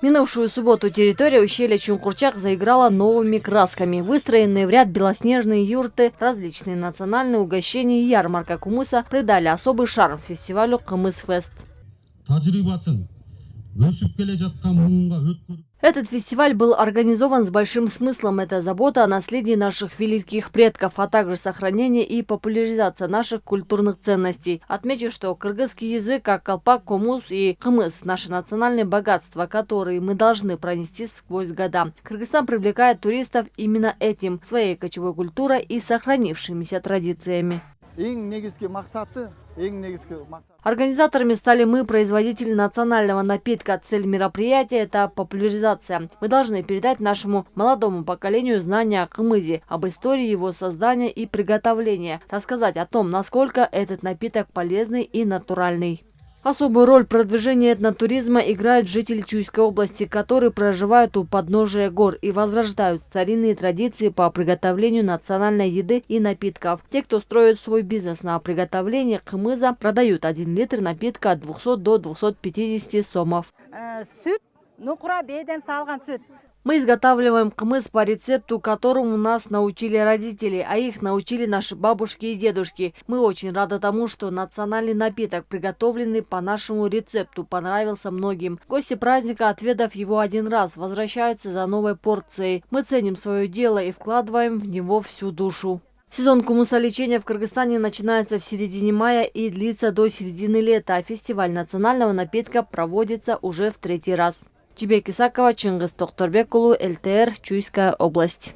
Минувшую субботу территория ущелья Чунгурчак заиграла новыми красками. Выстроенные в ряд белоснежные юрты, различные национальные угощения и ярмарка кумыса придали особый шарм фестивалю Кымыс-фест. Этот фестиваль был организован с большим смыслом. Это забота о наследии наших великих предков, а также сохранение и популяризация наших культурных ценностей. Отмечу, что кыргызский язык, как колпак, комус и кымыс – наши национальные богатства, которые мы должны пронести сквозь года. Кыргызстан привлекает туристов именно этим, своей кочевой культурой и сохранившимися традициями. Организаторами стали мы, производители национального напитка. Цель мероприятия – это популяризация. Мы должны передать нашему молодому поколению знания о кымызе, об истории его создания и приготовления, рассказать о том, насколько этот напиток полезный и натуральный. Особую роль в продвижении этнотуризма играют жители Чуйской области, которые проживают у подножия гор и возрождают старинные традиции по приготовлению национальной еды и напитков. Те, кто строит свой бизнес на приготовлении кымыза, продают 1 литр напитка от 200 до 250 сомов. Мы изготавливаем кымыз по рецепту, которому нас научили родители, а их научили наши бабушки и дедушки. Мы очень рады тому, что национальный напиток, приготовленный по нашему рецепту, понравился многим. Гости праздника, отведав его 1 раз, возвращаются за новой порцией. Мы ценим свое дело и вкладываем в него всю душу. Сезон кумысолечения в Кыргызстане начинается в середине мая и длится до середины лета, а фестиваль национального напитка проводится уже в 3-й раз. Чебек Исакова, Чингис Тохторбек улу, ЛТР, Чуйская область.